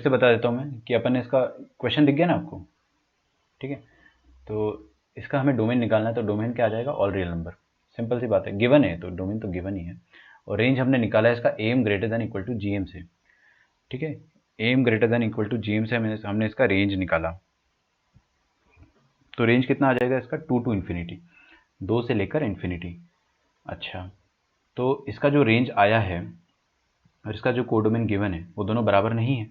से बता देता हूँ मैं कि अपन ने इसका क्वेश्चन दिख गया ना आपको, ठीक है। तो इसका हमें डोमेन निकालना है, तो डोमेन क्या आ जाएगा, ऑल रियल नंबर। सिंपल सी बात है, गिवन है तो डोमेन तो गिवन ही है। और रेंज हमने निकाला है इसका M greater than equal to G M से, ठीक है। M greater than equal to G M से हमने इसका रेंज निकाला। तो रेंज कितना आ जाएगा इसका, 2 टू इन्फिनिटी, 2 से लेकर इन्फिनिटी। अच्छा, तो इसका जो रेंज आया है और इसका जो कोडोमेन गिवन है वो दोनों बराबर नहीं है,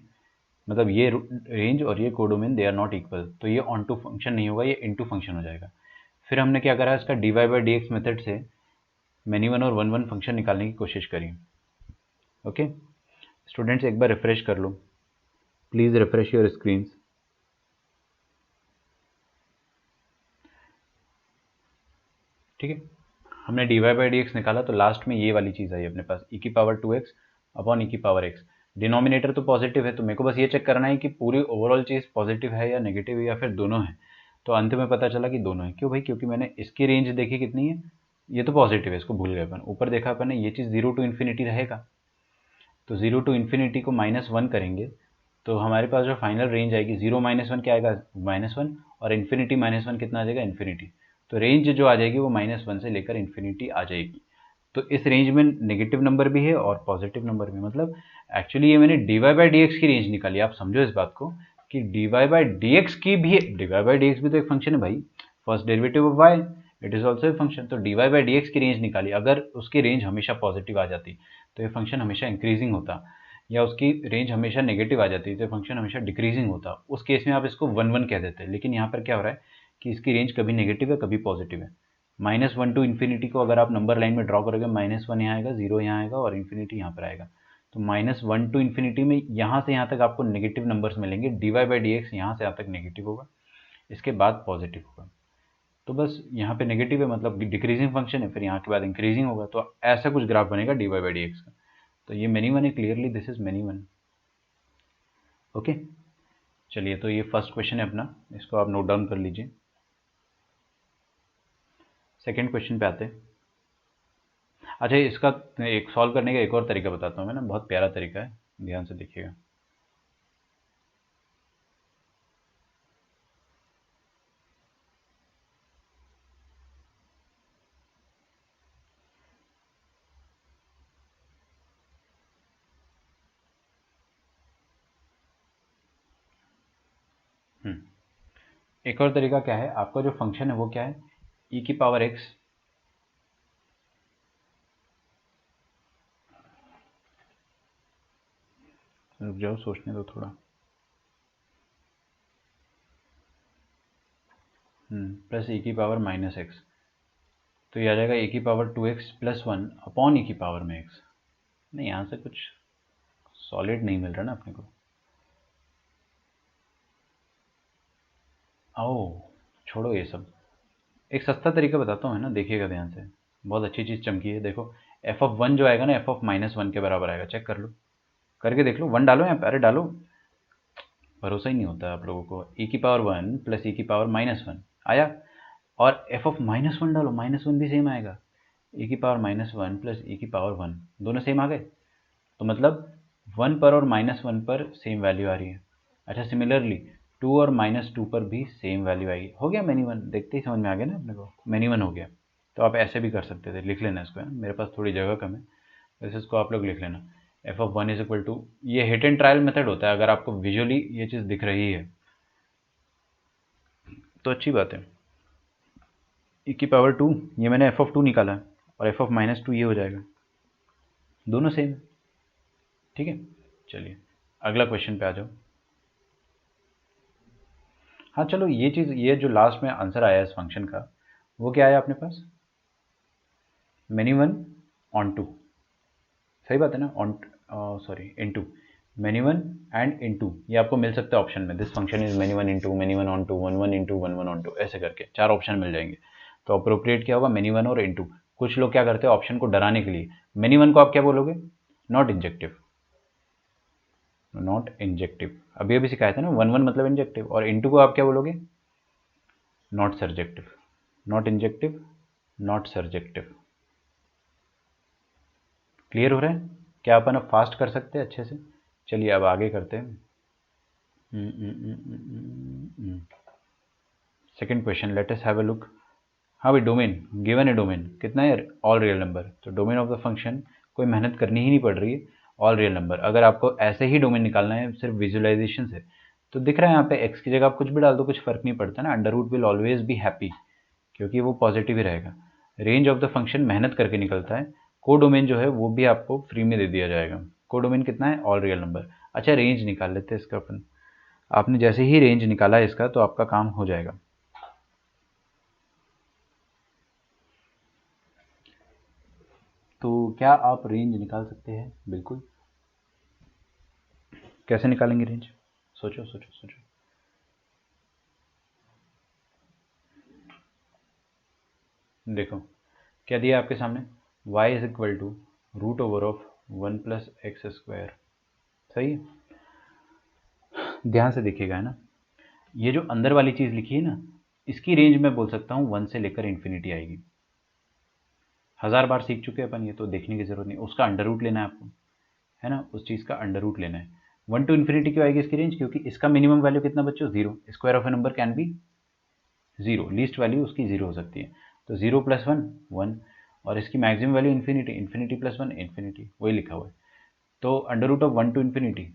मतलब ये रेंज और ये codomain they are not equal, तो ये ऑन टू फंक्शन नहीं होगा, ये इनटू फंक्शन हो जाएगा। फिर हमने क्या करा, इसका dy by D x method से मैनी वन और वन वन फंक्शन निकालने की कोशिश करी। ओके स्टूडेंट्स, एक बार रिफ्रेश कर लो, प्लीज़ रिफ्रेश योर स्क्रीन। ठीक है, हमने dy बाई डी एक्स निकाला, तो लास्ट में ये वाली चीज़ आई अपने पास, e की पावर 2x अपॉन e की पावर x। डिनोमिनेटर तो पॉजिटिव है, तो मेरे को बस ये चेक करना है कि पूरी ओवरऑल चीज़ पॉजिटिव है या नेगेटिव है या फिर दोनों है। तो अंत में पता चला कि दोनों है। क्यों भाई, क्योंकि मैंने इसकी रेंज देखी कितनी है, ये तो पॉजिटिव है, इसको भूल गए अपन। ऊपर देखा अपन ने, ये चीज़ 0 टू इन्फिनिटी रहेगा, तो 0 टू इन्फिनिटी को -1 करेंगे तो हमारे पास जो फाइनल रेंज आएगी, 0 -1 क्या आएगा, -1, और इन्फिनिटी -1 कितना आ जाएगा, इन्फिनिटी। तो रेंज जो आ जाएगी वो -1 से लेकर इन्फिनिटी आ जाएगी। तो इस रेंज में नेगेटिव नंबर भी है और पॉजिटिव नंबर भी, मतलब एक्चुअली ये मैंने dy बाई डी एक्स की रेंज निकाली। आप समझो इस बात को कि dy बाई डी एक्स की भी, dy बाई डी एक्स भी तो एक फंक्शन है भाई, first derivative of y, it is also a function. तो dy बाई डी एक्स की रेंज निकाली, अगर उसकी रेंज हमेशा पॉजिटिव आ जाती तो ये फंक्शन हमेशा इंक्रीजिंग होता, या उसकी रेंज हमेशा नेगेटिव आ जाती है तो फंक्शन हमेशा डिक्रीजिंग होता। उस केस में आप इसको 1 1 कह देते हैं। लेकिन यहाँ पर क्या हो रहा है कि इसकी रेंज कभी नेगेटिव है कभी पॉजिटिव है। -1 टू इन्फिनिटी को अगर आप नंबर लाइन में ड्रॉ करोगे, -1 यहाँ आएगा, 0 यहाँ आएगा और इन्फिनिटी यहाँ पर आएगा। तो -1 टू इन्फिनिटी में यहाँ से यहाँ तक आपको नेगेटिव नंबर्स मिलेंगे, dy बाई डी एक्स यहाँ से यहाँ तक नेगेटिव होगा, इसके बाद पॉजिटिव होगा। तो बस यहाँ पे नेगेटिव है मतलब डिक्रीजिंग फंक्शन है, फिर यहाँ के बाद इंक्रीजिंग होगा, तो ऐसा कुछ ग्राफ बनेगा dy बाई डी एक्स का। तो ये मेनी वन है, clearly this is many one. Okay चलिए, तो ये फर्स्ट क्वेश्चन है अपना, इसको आप नोट डाउन कर लीजिए। सेकेंड क्वेश्चन पे आते हैं। अच्छा, इसका एक सॉल्व करने का एक और तरीका बताता हूँ मैं ना, बहुत प्यारा तरीका है, ध्यान से देखिएगा। एक और तरीका क्या है, आपका जो फंक्शन है वो क्या है, e की पावर x, रुक जाओ सोचने दो थोड़ा, प्लस e की पावर -x, तो ये आ जाएगा e की power 2x plus 1 upon e की पावर में x। नहीं, यहाँ से कुछ सॉलिड नहीं मिल रहा ना अपने को। आओ छोड़ो ये सब, एक सस्ता तरीका बताता हूँ है ना, देखिएगा ध्यान से, बहुत अच्छी चीज़ चमकी है। देखो f(1) जो आएगा ना f(-1) के बराबर आएगा, चेक कर लो, करके देख लो। 1 डालो यहाँ पे, अरे डालो, भरोसा ही नहीं होता आप लोगों को। e की पावर 1 प्लस e की पावर -1 आया, और f(-1) डालो, -1 भी सेम आएगा, e की पावर -1 प्लस e की पावर 1 दोनों सेम आ गए, तो मतलब 1 पर और -1 पर सेम वैल्यू आ रही है। अच्छा, सिमिलरली 2 और -2 पर भी सेम वैल्यू आएगी। हो गया मैनी वन, देखते ही समझ में आ गया ना अपने को, मैनी वन हो गया। तो आप ऐसे भी कर सकते थे, लिख लेना इसको, है ना, मेरे पास थोड़ी जगह कम है, वैसे इसको आप लोग लिख लेना। f(1) इज इक्वल टू, ये हिट एंड ट्रायल मेथड होता है, अगर आपको विजुअली ये चीज़ दिख रही है तो अच्छी बात है। e की पावर 2, ये मैंने f(2) निकाला है, और f(-2) ये हो जाएगा, दोनों सेम। ठीक है, चलिए अगला क्वेश्चन पे आ जाओ। हाँ चलो, ये चीज़, ये जो लास्ट में आंसर आया इस फंक्शन का, वो क्या आया अपने पास, मैनी वन ऑन टू, सही बात है ना, on, sorry into, many one and into, ये आपको मिल सकता है ऑप्शन में, this function is many one into many one onto, one one into one one onto, ऐसे करके 4 ऑप्शन मिल जाएंगे। तो अप्रोप्रिएट क्या होगा, मैनी वन और इनटू। कुछ लोग क्या करते हैं ऑप्शन को डराने के लिए, मैनी वन को आप क्या बोलोगे, नॉट इंजेक्टिव, नॉट इंजेक्टिव, अभी अभी सिखाया था ना, वन वन मतलब इंजेक्टिव, और इनटू को आप क्या बोलोगे, not surjective, not injective, not surjective. Clear हो रहा है क्या, अपन अब फास्ट कर सकते हैं अच्छे से। चलिए अब आगे करते हैं। Second question, let us have a look. हाँ भाई, डोमेन गिवन है, डोमेन कितना है, ऑल रियल नंबर। तो डोमेन ऑफ द फंक्शन कोई मेहनत करनी ही नहीं पड़ रही है, ऑल रियल नंबर। अगर आपको ऐसे ही डोमेन निकालना है सिर्फ विजुअलाइजेशन से, तो दिख रहा है यहाँ पे एक्स की जगह आप कुछ भी डाल दो, कुछ फर्क नहीं पड़ता ना। Under root will always be happy, क्योंकि वो पॉजिटिव ही रहेगा। रेंज ऑफ द फंक्शन मेहनत करके निकलता है। को डोमेन जो है वो भी आपको फ्री में दे दिया जाएगा। को डोमेन कितना है, ऑल रियल नंबर। अच्छा, रेंज निकाल लेते हैं इसका अपन। आपने जैसे ही रेंज निकाला है इसका, तो आपका काम हो जाएगा। तो क्या आप रेंज निकाल सकते हैं? बिल्कुल। कैसे निकालेंगे रेंज? सोचो सोचो सोचो। देखो क्या दिया आपके सामने, y is equal to root over of 1+x²। सही है, ध्यान से देखिएगा, है ना। ये जो अंदर वाली चीज़ लिखी है ना, इसकी रेंज मैं बोल सकता हूँ 1 से लेकर इन्फिनिटी आएगी। 1000 बार सीख चुके हैं अपन, ये तो देखने की जरूरत नहीं। उसका अंडर रूट लेना है आपको, है ना, उस चीज़ का अंडर रूट लेना है। 1 टू इन्फिनिटी क्यों आएगी इसकी रेंज? क्योंकि इसका मिनिमम वैल्यू कितना बच्चों, 0। Square of A number can be 0, least value उसकी 0 हो सकती है। तो 0 + 1 1, और इसकी maximum value infinity, infinity + 1 infinity, वही लिखा हुआ है। तो under root of 1 to infinity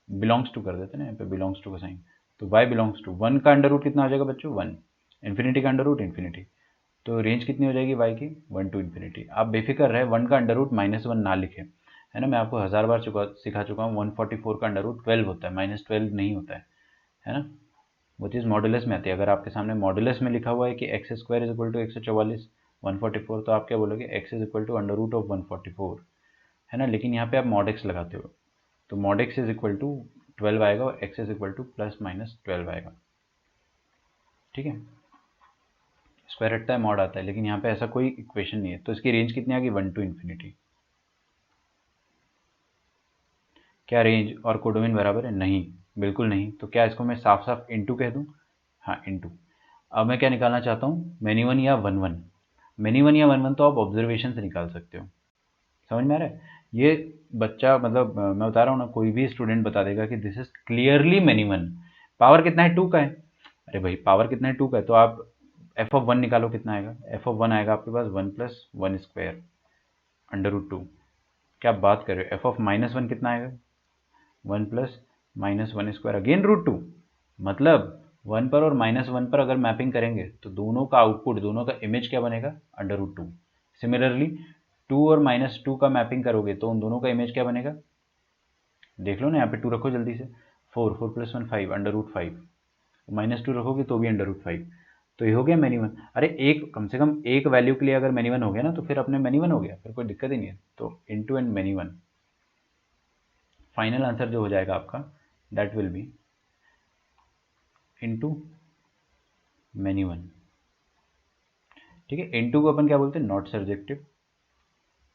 belongs to कर देते हैं ना, यहाँ पे बिलोंग्स टू का साइन। तो y बिलोंग्स टू 1 का अंडर रूट कितना हो जाएगा बच्चों, 1। इन्फिनिटी का अंडर रूट इन्फिनिटी। तो रेंज कितनी हो जाएगी y की, 1 टू इन्फिनिटी। आप बेफिक्र रहे, 1 का अंडर रूट -1 ना लिखे, है ना। मैं आपको 1000 बार सिखा चुका हूँ, 144 का अंडर रूट 12 होता है, -12 नहीं होता है ना। वो चीज़ मॉडुलस में आती है। अगर आपके सामने मॉडुलस में लिखा हुआ है कि x² इज इक्वल टू 144 144, तो आप क्या बोलोगे, x is equal to under root of 144, है ना। लेकिन यहाँ पे आप मॉड x लगाते हो, तो mod x is equal to 12 आएगा, और x इज इक्वल टू +-12 आएगा। ठीक है, स्क्वायर हटता है, मॉड आता है, लेकिन यहाँ पे ऐसा कोई इक्वेशन नहीं है। तो इसकी रेंज कितनी आ गई, 1 टू इन्फिनिटी। क्या रेंज और कोडोमेन बराबर है? नहीं, बिल्कुल नहीं। तो क्या इसको मैं साफ साफ इंटू कह दूँ? हाँ, इंटू। अब मैं क्या निकालना चाहता हूँ, मैनी वन या वन वन। मैनी वन या वन वन तो आप ऑब्जर्वेशन से निकाल सकते हो। समझ में आ रहा है? ये बच्चा, मतलब मैं बता रहा हूँ ना, कोई भी स्टूडेंट बता देगा कि this is clearly many one. Power कितना है, 2 का है। अरे भाई, पावर कितना है, 2 का है, तो आप f(1) निकालो, कितना आएगा, f(1) आएगा आपके पास 1+1² अंडर रूट 2। क्या आप बात कर रहे हो, f(-1) कितना आएगा, 1+-1² अगेन रूट 2। मतलब 1 पर और -1 पर अगर मैपिंग करेंगे, तो दोनों का आउटपुट, दोनों का इमेज क्या बनेगा, अंडर रूट 2। सिमिलरली 2 और -2 का मैपिंग करोगे, तो उन दोनों का इमेज क्या बनेगा, देख लो ना, यहाँ पे 2 रखो जल्दी से, 4 + 1 5 अंडर रूट 5, -2 रखोगे तो भी अंडर रूट 5। तो ये हो गया मैनी वन। अरे एक, कम से कम एक वैल्यू के लिए अगर मैनी वन हो गया ना, तो फिर अपने मैनी वन हो गया, फिर कोई दिक्कत ही नहीं है। तो into and many one, final answer जो हो जाएगा आपका, that will B into many one. ठीक है, इंटू को अपन क्या बोलते हैं, नॉट सर्जेक्टिव,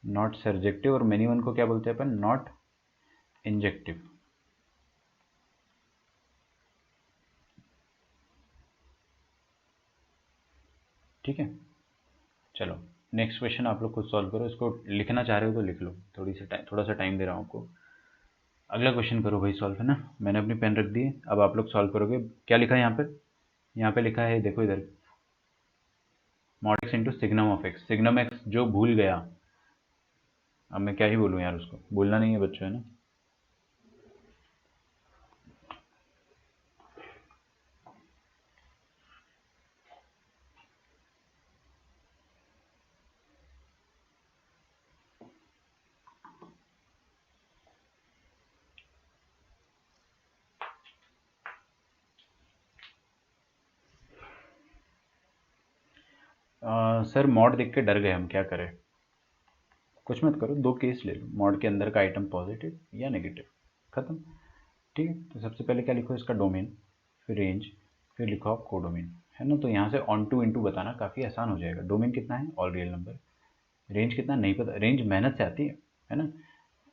नॉट सर्जेक्टिव, और मैनी वन को क्या बोलते हैं अपन, नॉट इंजेक्टिव। ठीक है, चलो नेक्स्ट क्वेश्चन आप लोग खुद सॉल्व करो। इसको लिखना चाह रहे हो तो लिख लो, थोड़ा सा टाइम दे रहा हूँ आपको। अगला क्वेश्चन करो भाई सॉल्व, है ना। मैंने अपनी पेन रख दी है, अब आप लोग सॉल्व करोगे। क्या लिखा है यहाँ पर, यहाँ पे लिखा है, देखो इधर, mod x into signum of x. Signum x जो भूल गया, अब मैं क्या ही बोलूँ यार, उसको भूलना नहीं है बच्चों, है ना। सर मॉड देख के डर गए हम, क्या करें? कुछ मत करो, 2 केस ले लो, मॉड के अंदर का आइटम पॉजिटिव या नेगेटिव, खत्म। ठीक है, तो सबसे पहले क्या लिखो, इसका डोमेन, फिर रेंज, फिर लिखो आप कोडोमेन, है ना। तो यहाँ से ऑन टू इंटू बताना काफ़ी आसान हो जाएगा। डोमेन कितना है, ऑल रियल नंबर। रेंज कितना नहीं पता, रेंज मेहनत से आती है ना।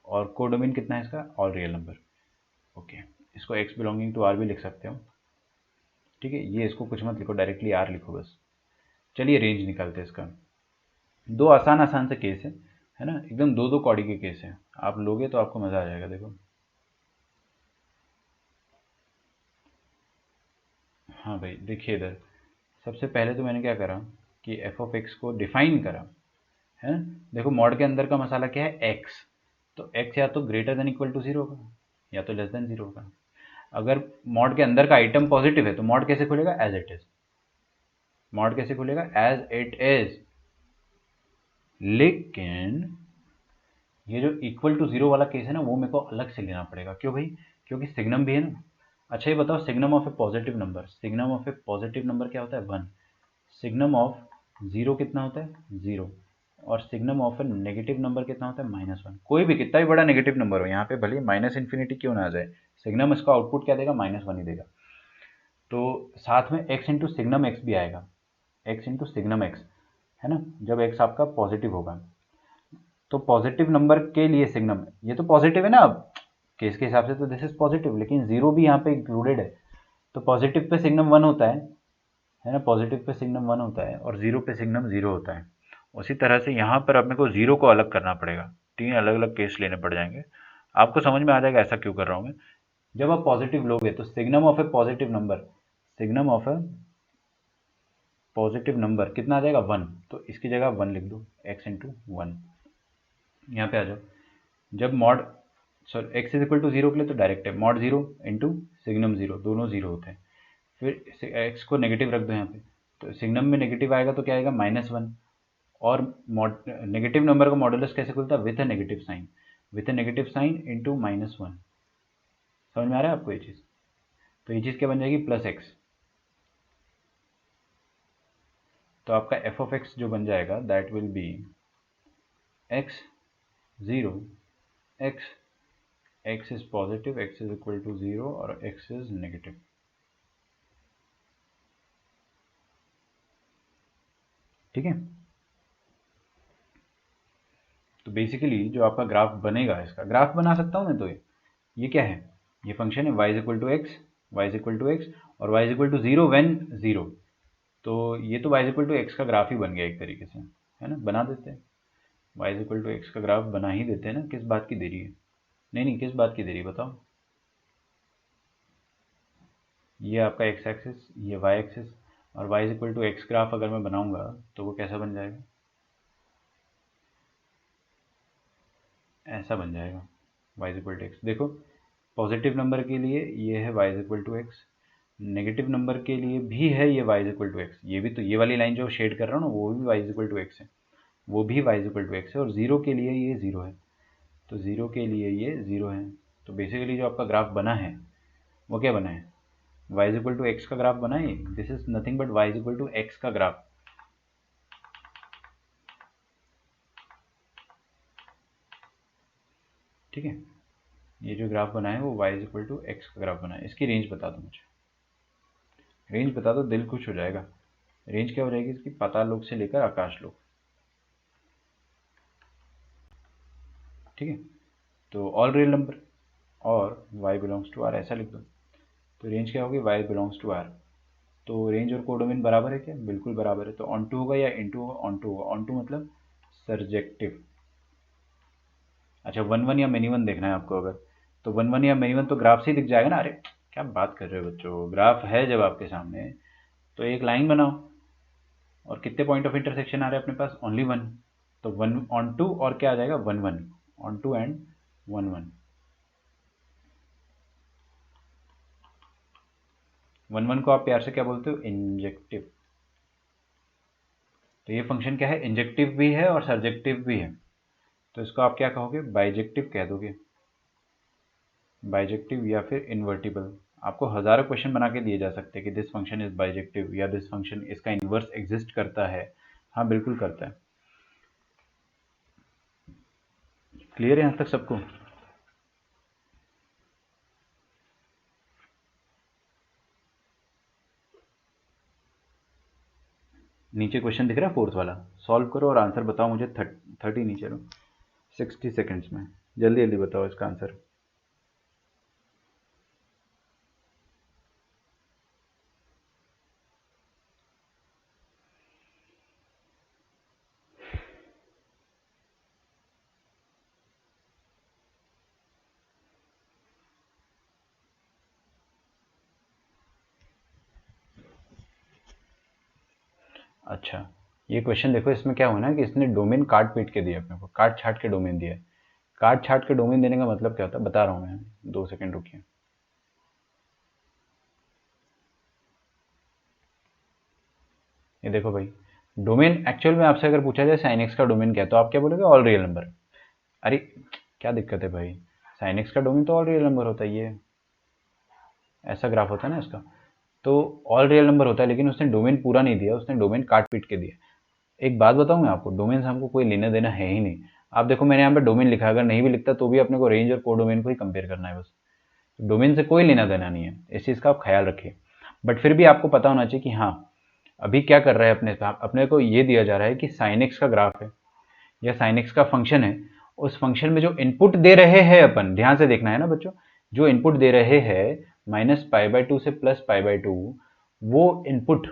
और कोडोमेन कितना है इसका, ऑल रियल नंबर। ओके, इसको x बिलोंगिंग टू r भी लिख सकते हो। ठीक है, ये इसको कुछ मत लिखो, डायरेक्टली r लिखो बस। चलिए रेंज निकालते हैं इसका। 2 आसान आसान से केस है ना, एकदम 2-2 कौड़ी के केस हैं। आप लोगे तो आपको मज़ा आ जाएगा। देखो हाँ भाई देखिए इधर, सबसे पहले तो मैंने क्या करा कि एफ ऑफ एक्स को डिफाइन करा, है ना। देखो मॉड के अंदर का मसाला क्या है, एक्स, तो एक्स या तो greater than equal to zero होगा या तो लेस देन जीरो होगा। अगर मॉड के अंदर का आइटम पॉजिटिव है तो मॉड कैसे खुलेगा, एज इट इज, मॉड कैसे खुलेगा, एज इट इज। लेकिन ये जो इक्वल टू जीरो वाला केस है ना, वो मेरे को अलग से लेना पड़ेगा। क्यों भाई, क्योंकि सिग्नम भी है ना। अच्छा ये बताओ, signum of A positive number, signum of A positive number क्या होता है, वन। सिग्नम ऑफ जीरो कितना होता है, जीरो। और signum of A negative number कितना होता है, माइनस वन। कोई भी कितना भी बड़ा नेगेटिव नंबर हो, यहाँ पे भले माइनस इन्फिनिटी क्यों ना आ जाए, सिग्नम इसका आउटपुट क्या देगा, माइनस वन ही देगा। तो साथ में एक्स इंटू सिग्नम एक्स भी आएगा, एक्स इंटू सिग्नम एक्स, है ना, जब एक्स आपका पॉजिटिव होगा। तो पॉजिटिव नंबर के लिए सिग्नम, ये तो पॉजिटिव है ना, अब केस के हिसाब से तो दिस इज पॉजिटिव, लेकिन जीरो भी यहाँ पे इंक्लूडेड है। तो पॉजिटिव पे सिग्नम वन होता है ना, पॉजिटिव पे सिग्नम वन होता है और जीरो पे सिग्नम जीरो होता है। उसी तरह से यहाँ पर अपने को जीरो को अलग करना पड़ेगा, तीन अलग अलग केस लेने पड़ जाएंगे। आपको समझ में आ जाएगा ऐसा क्यों कर रहा हूँ मैं। जब आप पॉजिटिव लोगे तो signum of A positive number, signum of A positive number कितना आ जाएगा, वन। तो इसकी जगह वन लिख दो, एक्स इंटू वन। यहाँ पे आ जाओ, जब mod, sorry x is equal to zero के लिए तो डायरेक्ट है, mod zero into signum zero, दोनों जीरो होते हैं। फिर एक्स को नेगेटिव रख दो यहाँ पे, तो सिग्नम में नेगेटिव आएगा तो क्या आएगा, माइनस वन। और नेगेटिव नंबर का मॉडुलस कैसे खुलता है, with a negative sign, with a negative sign into minus one. समझ में आ रहा है आपको ये चीज़। तो ये चीज़ क्या बन जाएगी, प्लस एक्स। तो आपका एफ ऑफ एक्स जो बन जाएगा that will be x zero, x, x is positive, x is equal to zero और एक्स इज नेगेटिव। ठीक है। तो बेसिकली जो आपका ग्राफ बनेगा, इसका ग्राफ बना सकता हूँ मैं। तो ये क्या है, ये फंक्शन है y is equal to x, y is equal to x, और y is equal to zero when zero. तो ये तो y is equal to x का ग्राफ ही बन गया एक तरीके से, है ना, बना देते हैं। y is equal to x का ग्राफ बना ही देते हैं ना, किस बात की देरी है। नहीं नहीं, किस बात की देरी बताओ। ये आपका एक्स एक्सिस, ये वाई एक्सिस, और y is equal to x graph अगर मैं बनाऊंगा तो वो कैसा बन जाएगा, ऐसा बन जाएगा, y is equal to x. देखो पॉजिटिव नंबर के लिए ये है y is equal to x, negative number के लिए भी है ये y is equal to x. ये भी तो, ये वाली लाइन जो शेड कर रहा हूँ ना, वो भी y is equal to x है, वो भी y is equal to x है। और जीरो के लिए ये जीरो है, तो जीरो के लिए ये जीरो है। तो बेसिकली जो आपका ग्राफ बना है वो क्या बना है, y is equal to x का ग्राफ बना है। This is nothing but y is equal to x का ग्राफ। ठीक है, ये जो ग्राफ बना है वो y is equal to x का ग्राफ बना है। इसकी रेंज बता दो मुझे, रेंज बता दो, दिल खुश हो जाएगा। रेंज क्या हो जाएगी इसकी, पाताल लोक से लेकर आकाश लोक। ठीक है, तो ऑल रियल नंबर और y बिलोंग्स टू r ऐसा लिख दो। तो रेंज क्या होगी, y बिलोंग्स टू r। तो रेंज और कोडोमेन बराबर है क्या, बिल्कुल बराबर है। तो ऑन टू होगा या इन टू होगा, ऑन टू होगा। ऑन टू मतलब सरजेक्टिव। अच्छा वन वन या मिनी वन देखना है आपको अगर, तो वन वन या मिनी वन तो ग्राफ से ही दिख जाएगा ना। अरे क्या बात कर रहे हो बच्चों, ग्राफ है जब आपके सामने तो एक लाइन बनाओ। और कितने पॉइंट ऑफ इंटरसेक्शन आ रहे हैं अपने पास, ओनली वन। तो वन ऑन टू और क्या आ जाएगा, one one, onto and one one. One one को आप प्यार से क्या बोलते हो, इंजेक्टिव। तो ये फंक्शन क्या है, इंजेक्टिव भी है और सर्जेक्टिव भी है। तो इसको आप क्या कहोगे, बाइजेक्टिव कह दोगे, बाइजेक्टिव या फिर इन्वर्टिबल। आपको हजारों क्वेश्चन बना के दिए जा सकते हैं कि दिस फंक्शन इज बाइजेक्टिव, या दिस फंक्शन इसका इन्वर्स एग्जिस्ट करता है। हाँ बिल्कुल करता है। क्लियर है यहाँ तक सबको। नीचे क्वेश्चन दिख रहा है फोर्थ वाला, सॉल्व करो और आंसर बताओ मुझे। 30 नहीं, चलो 60 सेकेंड्स में जल्दी जल्दी बताओ इसका आंसर। अच्छा, ये क्वेश्चन देखो, इसमें क्या हुआ ना कि इसने डोमेन काट पीट के दिया अपने को, काट छाट के डोमेन दिया है। काट छाट के डोमेन देने का मतलब क्या होता है बता रहा हूँ मैं, 2 सेकंड रुकिए। ये देखो भाई, डोमेन एक्चुअल में आपसे अगर पूछा जाए साइन एक्स का डोमेन क्या है, तो आप क्या बोलोगे? All real number. अरे क्या दिक्कत है भाई, साइन एक्स का डोमेन तो ऑल रियल नंबर होता है, ये ऐसा ग्राफ होता है ना इसका, तो ऑल रियल नंबर होता है, लेकिन उसने डोमेन पूरा नहीं दिया, उसने डोमेन काट पीट के दिया। एक बात बताऊं मैं आपको, डोमेन से हमको कोई लेना देना है ही नहीं। आप देखो मैंने यहाँ पे डोमेन लिखा है, अगर नहीं भी लिखता तो भी अपने को रेंज और कोडोमेन को ही कंपेयर करना है बस। डोमेन से कोई लेना देना नहीं है, इस चीज़ का आप ख्याल रखिए। बट फिर भी आपको पता होना चाहिए कि हाँ, अभी क्या कर रहा है अपने को ये दिया जा रहा है कि साइन एक्स का ग्राफ है या साइन एक्स का फंक्शन है। उस फंक्शन में जो इनपुट दे रहे हैं, अपन ध्यान से देखना है ना बच्चों, जो इनपुट दे रहे हैं -π/2 से +π/2, वो इनपुट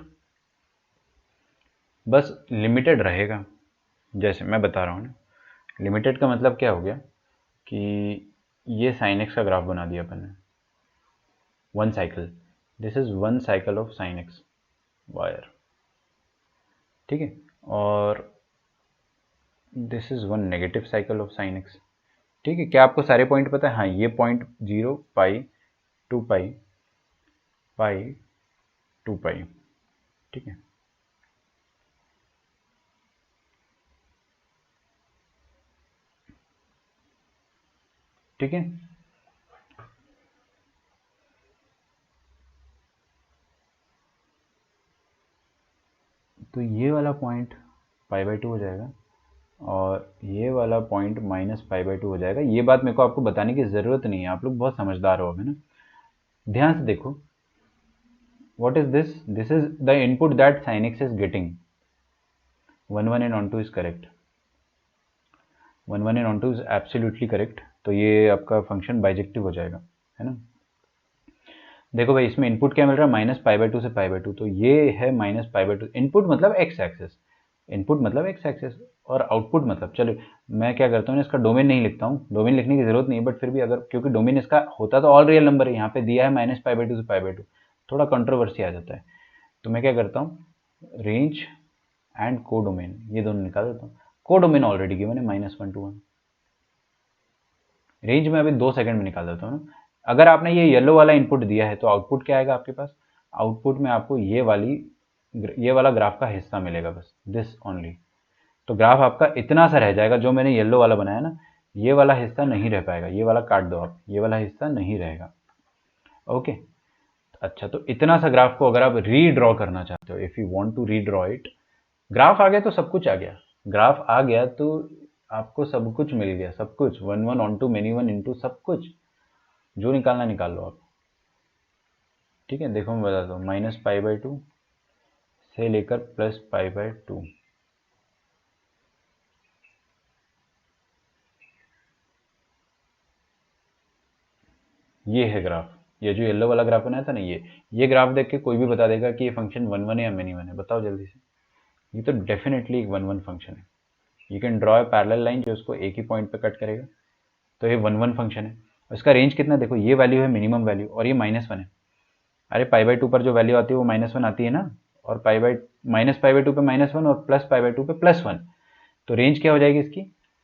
बस लिमिटेड रहेगा। जैसे मैं बता रहा हूँ ना, लिमिटेड का मतलब क्या हो गया कि ये साइन एक्स का ग्राफ बना दिया अपन ने, one cycle, this is one cycle of sine x wire, ठीक है, और this is one negative cycle of sine x, ठीक है। क्या आपको सारे पॉइंट पता है? हाँ, ये पॉइंट 0, पाई, 2 पाई, पाई, 2 पाई, ठीक है। ठीक है, तो ये वाला पॉइंट π/2 हो जाएगा और ये वाला पॉइंट -π/2 हो जाएगा। ये बात मेरे को आपको बताने की ज़रूरत नहीं है, आप लोग बहुत समझदार हो, है ना। ध्यान से देखो, what is this? This is the input that sin x is getting. 1 1 and on 2 is correct. 1 1 and on 2 is absolutely correct. तो ये आपका फंक्शन बाइजेक्टिव हो जाएगा, है ना। देखो भाई, इसमें इनपुट क्या मिल रहा है? -π/2 से π/2, तो ये है -π/2। इनपुट मतलब एक्स एक्सेस, इनपुट मतलब एक्स एक्सेस, और आउटपुट मतलब, चलो मैं क्या करता हूँ, इसका डोमेन नहीं लिखता हूँ, डोमेन लिखने की जरूरत नहीं है, बट फिर भी अगर, क्योंकि डोमेन इसका होता तो ऑल रियल नंबर है, यहाँ पे दिया है -π/2 से π/2, थोड़ा कंट्रोवर्सी आ जाता है, तो मैं क्या करता हूँ, रेंज एंड को डोमेन ये दोनों निकाल देता हूँ। को डोमेन ऑलरेडी गिवन है -1 to 1, रेंज में अभी 2 सेकंड में निकाल देता हूँ ना। अगर आपने ये येलो वाला इनपुट दिया है तो आउटपुट क्या आएगा आपके पास? आउटपुट में आपको ये वाला ग्राफ का हिस्सा मिलेगा, बस दिस ओनली। तो ग्राफ आपका इतना सा रह जाएगा, जो मैंने येलो वाला बनाया ना, ये वाला हिस्सा नहीं रह पाएगा, ये वाला काट दो आप, ये वाला हिस्सा नहीं रहेगा। ओके, अच्छा, तो इतना सा ग्राफ को अगर आप रीड्रॉ करना चाहते हो, if you want to redraw it, graph आ गया तो सब कुछ आ गया, ग्राफ आ गया तो आपको सब कुछ मिल गया, सब कुछ, 1 1 onto many one into सब कुछ, जो निकालना निकाल लो आप। ठीक है, देखो मैं बताता हूँ, -π/2 से लेकर +π/2, ये है ग्राफ। ये जो येलो वाला ग्राफ बनाया था ना, ये ग्राफ देख के कोई भी बता देगा कि ये फंक्शन 1 1 है या मेनी वन है, बताओ जल्दी से। ये तो डेफिनेटली एक 1 1 फंक्शन है। You can draw a parallel line जो उसको एक ही पॉइंट पे कट करेगा, तो ये 1 1 फंक्शन है। इसका रेंज कितना, देखो ये वैल्यू है मिनिमम वैल्यू, और ये -1 है। अरे π/2 पर जो वैल्यू आती है वो -1 आती है ना, और -π/2 पे -1 और +π/2 पे +1, तो रेंज क्या हो जाएगी इसकी?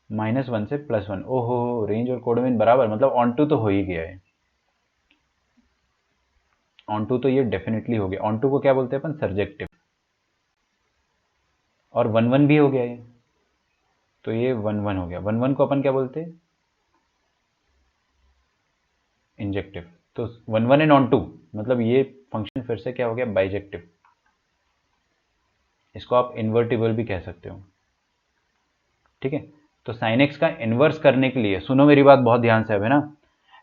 -1 से +1। ओहो, रेंज और कोडोमेन बराबर, मतलब ऑन टू तो हो ही गया है, ऑन टू तो ये डेफिनेटली हो गया। ऑन टू को क्या बोलते हैं अपन? सर्जेक्टिव। और 1 1 भी हो गया ये, तो ये 1 1 हो गया। 1 1 को अपन क्या बोलते हैं? इंजेक्टिव। तो 1 1 एंड ऑन टू, मतलब ये फंक्शन फिर से क्या हो गया? बाइजेक्टिव। इसको आप इन्वर्टिबल भी कह सकते हो, ठीक है। तो साइन एक्स का इन्वर्स करने के लिए, सुनो मेरी बात बहुत ध्यान से अब, है ना।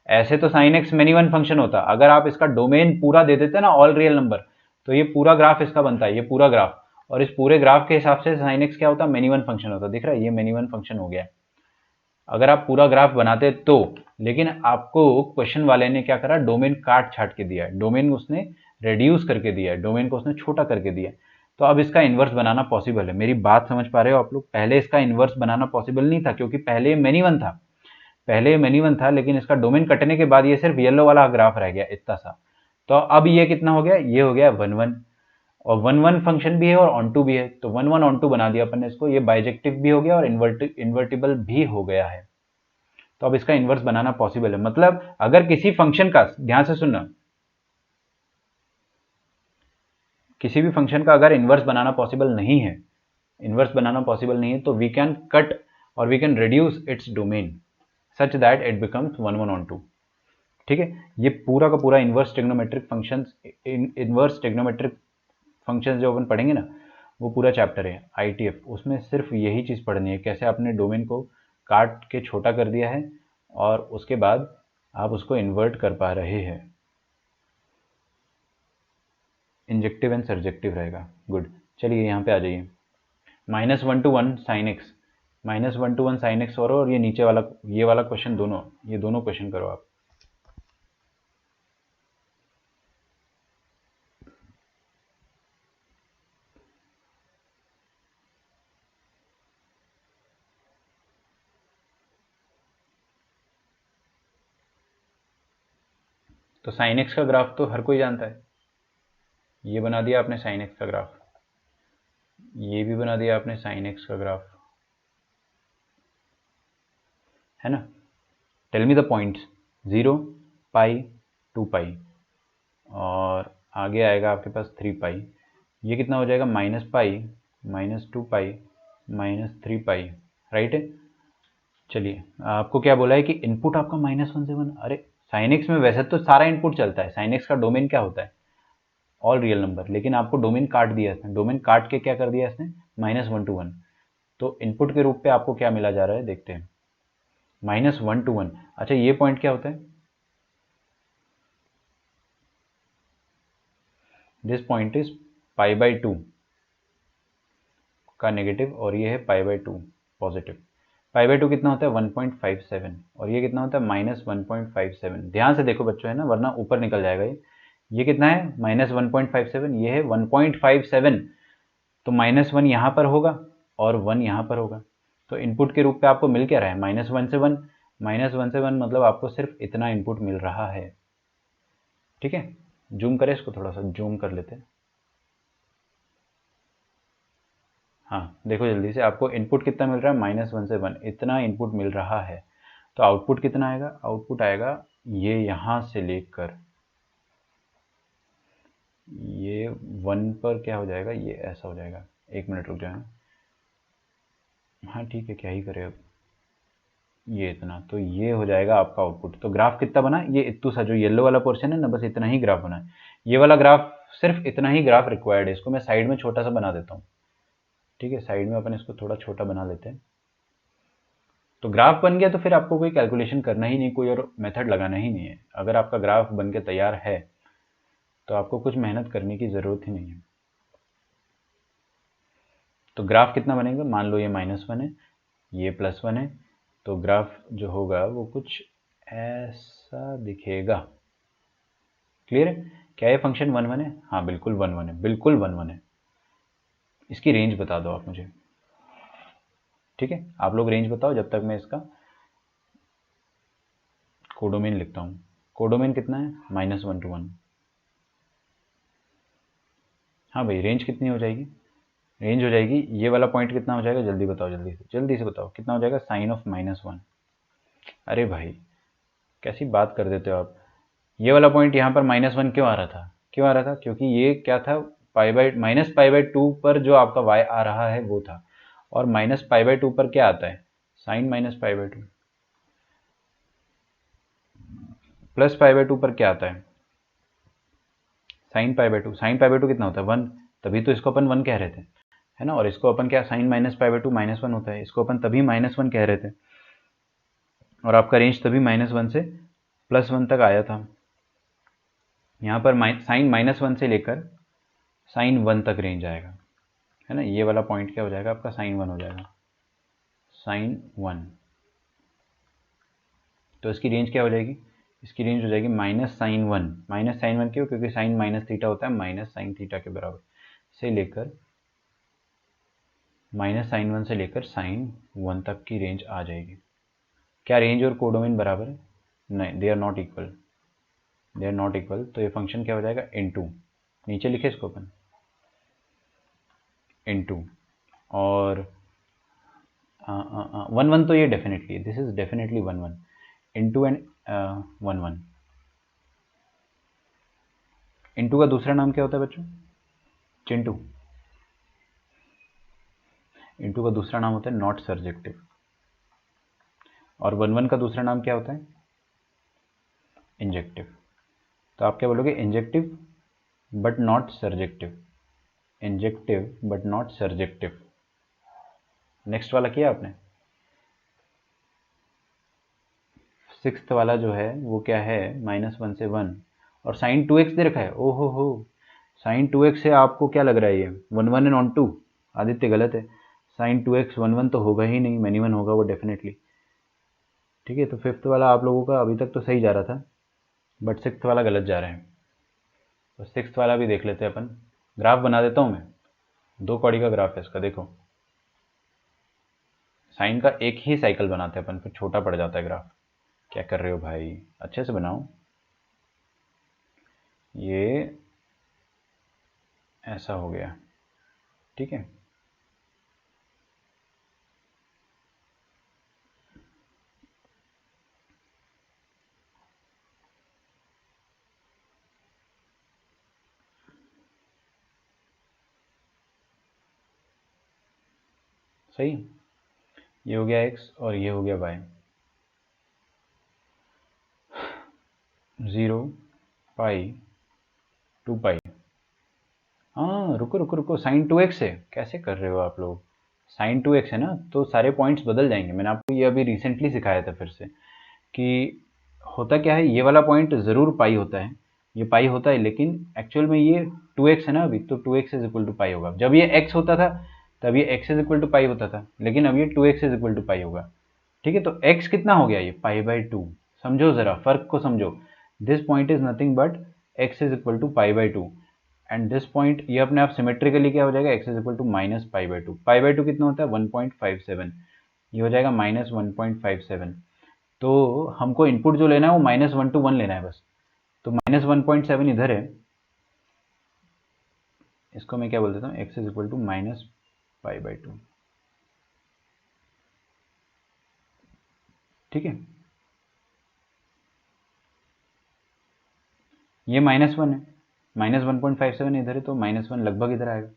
ऐसे तो sine x many one function होता, अगर आप इसका डोमेन पूरा दे देते ना, ऑल रियल नंबर, तो ये पूरा ग्राफ इसका बनता है, ये पूरा ग्राफ, और इस पूरे ग्राफ के हिसाब से साइन एक्स क्या होता? मेनी वन फंक्शन होता। दिख रहा है, ये मेनी वन फंक्शन हो गया अगर आप पूरा ग्राफ बनाते तो। लेकिन आपको क्वेश्चन वाले ने क्या करा? डोमेन काट छाट के दिया है, डोमेन उसने रेड्यूस करके दिया है, डोमेन को उसने छोटा करके दिया है। तो अब इसका इन्वर्स बनाना पॉसिबल है। मेरी बात समझ पा रहे हो आप लोग? पहले इसका इन्वर्स बनाना पॉसिबल नहीं था, क्योंकि पहले मेनी वन था, पहले मेनी वन था, लेकिन इसका डोमेन कटने के बाद ये सिर्फ येलो वाला ग्राफ रह गया इतना सा। तो अब ये कितना हो गया? ये हो गया 1 1, और 1 1 फंक्शन भी है और ऑन टू भी है, तो 1 1 ऑन टू बना दिया अपन ने इसको, ये बाइजेक्टिव भी हो गया और इन्वर्टिबल भी हो गया है। तो अब इसका इन्वर्स बनाना पॉसिबल है, मतलब अगर किसी फंक्शन का, ध्यान से सुनना, किसी भी फंक्शन का अगर इन्वर्स बनाना पॉसिबल नहीं है, तो वी कैन कट और we can reduce its domain such that it becomes 1 1 onto. ठीक है, ये पूरा का पूरा इन्वर्स ट्रिग्नोमेट्रिक फंक्शंस जो अपन पढ़ेंगे ना, वो पूरा चैप्टर है ITF, उसमें सिर्फ यही चीज़ पढ़नी है, कैसे आपने डोमेन को काट के छोटा कर दिया है और उसके बाद आप उसको इन्वर्ट कर पा रहे हैं। इंजेक्टिव एंड सर्जेक्टिव रहेगा। गुड, चलिए यहाँ पे आ जाइए। -1 to 1 sin x, -1 to 1 sin x करो और ये नीचे वाला, ये वाला क्वेश्चन दोनों, ये दोनों क्वेश्चन करो आप। तो sin x का ग्राफ तो हर कोई जानता है, ये बना दिया आपने sin x का ग्राफ, ये भी बना दिया आपने sin x का ग्राफ, है ना। टेल मी द पॉइंट्स, 0 पाई 2 पाई और आगे आएगा आपके पास 3 पाई, ये कितना हो जाएगा -पाई -2 पाई -3 पाई, राइट है। चलिए, आपको क्या बोला है कि इनपुट आपका -1 से 1, अरे साइन एक्स में वैसे तो सारा इनपुट चलता है, साइन एक्स का डोमेन क्या होता है, ऑल रियल नंबर, लेकिन आपको डोमेन काट दिया इसने, डोमेन काट के क्या कर दिया इसने, -1 to 1, तो इनपुट के रूप पे आपको क्या मिला जा रहा है देखते हैं, -1 to 1। अच्छा, ये पॉइंट क्या होता है, दिस पॉइंट इज π/2 का नेगेटिव और ये है π/2 पॉजिटिव। π/2 कितना होता है 1.57 और ये कितना होता है -1.57। ध्यान से देखो बच्चों, है ना, वरना ऊपर निकल जाएगा ये कितना है -1.57, ये है 1.57, तो -1 यहाँ पर होगा और 1 यहाँ पर होगा, तो इनपुट के रूप पे आपको मिल क्या रहा है -1 से 1, -1 से 1 मतलब आपको सिर्फ इतना इनपुट मिल रहा है। ठीक है, जूम करें इसको, थोड़ा सा जूम कर लेते हैं। हाँ देखो जल्दी से, आपको इनपुट कितना मिल रहा है -1 से 1, इतना इनपुट मिल रहा है, तो आउटपुट कितना आएगा, आउटपुट आएगा ये यहाँ से लेकर ये 1 पर क्या हो जाएगा, ये ऐसा हो जाएगा, 1 मिनट रुक जाए। हाँ ठीक है, क्या ही करें अब, ये इतना, तो ये हो जाएगा आपका आउटपुट। तो ग्राफ कितना बना, ये इतना सा जो येलो वाला पोर्शन है ना, बस इतना ही ग्राफ बना है, ये वाला ग्राफ, सिर्फ इतना ही ग्राफ रिक्वायर्ड है। इसको मैं साइड में छोटा सा बना देता हूँ, ठीक है, साइड में अपन इसको थोड़ा छोटा बना लेते हैं। तो ग्राफ बन गया तो फिर आपको कोई कैलकुलेशन करना ही नहीं, कोई और मेथड लगाना ही नहीं है। अगर आपका ग्राफ बन के तैयार है तो आपको कुछ मेहनत करने की ज़रूरत ही नहीं है। तो ग्राफ कितना बनेगा, मान लो ये -1 है, ये +1 है, तो ग्राफ जो होगा वो कुछ ऐसा दिखेगा। क्लियर है, क्या ये फंक्शन 1 1 है, हाँ बिल्कुल 1 1 है, बिल्कुल 1 1 है। इसकी रेंज बता दो आप मुझे, ठीक है, आप लोग रेंज बताओ जब तक मैं इसका कोडोमेन लिखता हूँ। कोडोमेन कितना है -1 to 1। हाँ भाई, रेंज कितनी हो जाएगी, रेंज हो जाएगी, ये वाला पॉइंट कितना हो जाएगा, जल्दी बताओ, जल्दी से बताओ कितना हो जाएगा, साइन ऑफ -1। अरे भाई कैसी बात कर देते हो आप, ये वाला पॉइंट यहाँ पर -1 क्यों आ रहा था, क्योंकि ये क्या था, -π/2 पर जो आपका y आ रहा है वो था, और -π/2 पर क्या आता है, साइन -π/2, +π/2 पर क्या आता है, साइन π/2। साइन π/2 कितना होता है 1, तभी तो इसको अपन 1 कह रहे थे, है ना, और इसको अपन क्या, साइन -π/2 -1 होता है, इसको अपन तभी -1 कह रहे थे, और आपका रेंज तभी -1 से +1 तक आया था। यहाँ पर साइन -1 से लेकर साइन 1 तक रेंज आएगा, है ना, ये वाला पॉइंट क्या हो जाएगा आपका, साइन 1 हो जाएगा, साइन 1। तो इसकी रेंज क्या हो जाएगी, इसकी रेंज हो जाएगी -sin 1 क्यों, क्योंकि साइन -थीटा होता है -sin थीटा के बराबर, से लेकर -sin 1 से लेकर sin 1 तक की रेंज आ जाएगी। क्या रेंज और कोडोमेन बराबर है, नहीं, दे आर नॉट इक्वल, तो ये फंक्शन क्या हो जाएगा इनटू, नीचे लिखे इसको अपन, इनटू, और 1 1 तो ये definitely, this is definitely 1 1 into and 1 1। Into का दूसरा नाम क्या होता है बच्चों? चिंटू। इनटू का दूसरा नाम होता है नॉट सर्जेक्टिव। और 1 1 का दूसरा नाम क्या होता है? इंजेक्टिव। तो आप क्या बोलोगे? Injective but not surjective, injective but not surjective. Next वाला किया आपने? सिक्स्थ वाला जो है वो क्या है? -1 से 1, और साइन 2x दे रखा है। ओहो हो, साइन 2x से आपको क्या लग रहा है? ये 1 1 एंड ऑन 2। आदित्य गलत है, साइन 2x 1 1 तो होगा ही नहीं, मैनी 1 होगा वो डेफिनेटली। ठीक है, तो फिफ्थ वाला आप लोगों का अभी तक तो सही जा रहा था, बट सिक्स्थ वाला गलत जा रहा है। तो सिक्स्थ वाला भी देख लेते हैं अपन। ग्राफ बना देता हूँ मैं, 2 कौड़ी का ग्राफ है इसका। देखो, साइन का एक ही साइकिल बनाते हैं अपन, फिर छोटा पड़ जाता है ग्राफ। क्या कर रहे हो भाई? अच्छे से बनाओ। ये ऐसा हो गया, ठीक है। सही, ये हो गया x और ये हो गया y। 0 पाई 2 पाई। हाँ, रुको रुको रुको, साइन 2x है, कैसे कर रहे हो आप लोग? साइन 2x है ना, तो सारे पॉइंट्स बदल जाएंगे। मैंने आपको ये अभी रिसेंटली सिखाया था फिर से, कि होता क्या है, ये वाला पॉइंट ज़रूर पाई होता है, ये पाई होता है, लेकिन एक्चुअल में ये 2x है ना अभी, तो 2x इज इक्वल टू पाई होगा। जब ये x होता था तब ये x इज इक्वल टू पाई होता था, लेकिन अब ये 2x इज इक्वल टू पाई होगा। ठीक है, तो x कितना हो गया? ये पाई बाई 2। समझो ज़रा, फर्क को समझो। This point is nothing but x is equal to pi by 2, and this point ये अपने आप सिमेट्रिकली क्या हो जाएगा? x is equal to minus pi by 2। Pi by 2 कितना होता है? 1.57। ये हो जाएगा -1.57। तो हमको इनपुट जो लेना है वो -1 to 1 लेना है बस। तो -1.7 इधर है, इसको मैं क्या बोल देता हूँ? x is equal to minus pi by 2। ठीक है, ये -1 है, -1.57 इधर है, तो -1 लगभग इधर आएगा।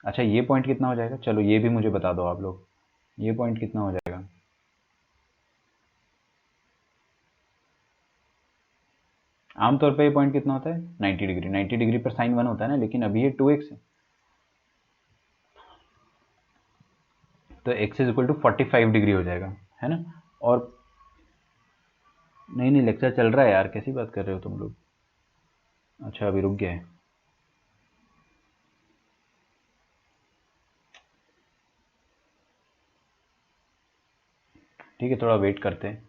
अच्छा, ये पॉइंट कितना हो जाएगा? चलो ये भी मुझे बता दो आप लोग, ये पॉइंट कितना हो जाएगा? आमतौर पर ये पॉइंट कितना होता है? 90 डिग्री। 90 डिग्री पर साइन 1 होता है ना, लेकिन अभी ये 2x है, तो x is equal to 45 degree हो जाएगा, है ना। और नहीं नहीं, लेक्चर चल रहा है यार, कैसी बात कर रहे हो तुम लोग? अच्छा, अभी रुक गया है। ठीक है, थोड़ा वेट करते हैं।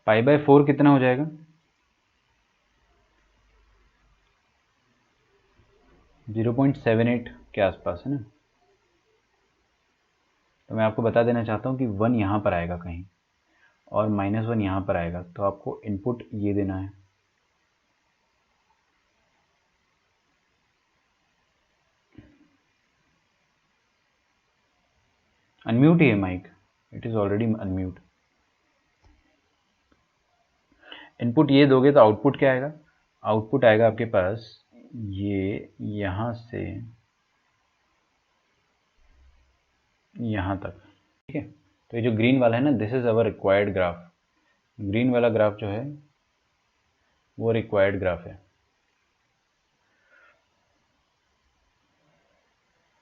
पाई बाय 4 कितना हो जाएगा? 0.78 के आसपास, है ना। तो मैं आपको बता देना चाहता हूँ कि 1 यहाँ पर आएगा कहीं, और -1 यहाँ पर आएगा, तो आपको इनपुट ये देना है। अनम्यूट ही है mic, it is already unmute. Input ये दोगे तो आउटपुट क्या आएगा? आउटपुट आएगा आपके पास ये, यहाँ से यहाँ तक। ठीक है, तो ये जो ग्रीन वाला है ना, this is our required graph. Green वाला ग्राफ जो है वो रिक्वायर्ड ग्राफ है।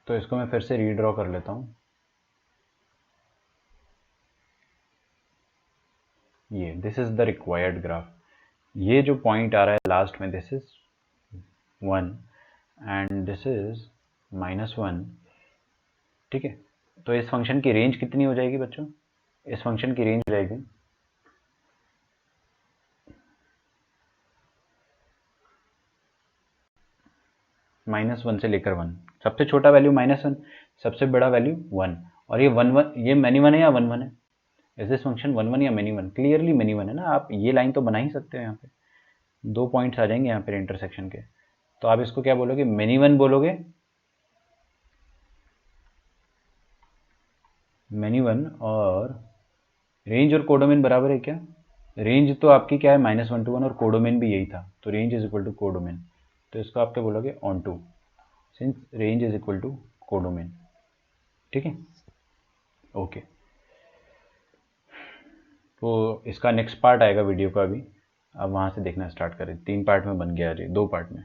तो इसको मैं फिर से रीड्रॉ कर लेता हूँ। ये this is the required graph. ये जो पॉइंट आ रहा है लास्ट में, this is 1 and this is -1। ठीक है, तो इस फंक्शन की रेंज कितनी हो जाएगी बच्चों? इस फंक्शन की रेंज हो जाएगी -1 से लेकर 1। सबसे छोटा वैल्यू -1, सबसे बड़ा वैल्यू 1, और ये 1 1, ये मैनी 1 है या 1 1 है? Is this function one one या many one? Clearly many one है ना, आप ये लाइन तो बना ही सकते हो, यहाँ पे 2 पॉइंट्स आ जाएंगे यहाँ पे इंटरसेक्शन के, तो आप इसको क्या बोलोगे, मेनी वन बोलोगे, मेनी वन। और रेंज और कोडोमेन बराबर है क्या? रेंज तो आपकी क्या है, -1 to 1, और कोडोमेन भी यही था, तो range is equal to codomain, तो इसको आप क्या बोलोगे, onto, since range is equal to codomain. ठीक है, ओके। तो इसका नेक्स्ट पार्ट आएगा वीडियो का, अभी आप वहाँ से देखना स्टार्ट करें, 3 पार्ट में बन गया, 2 पार्ट में।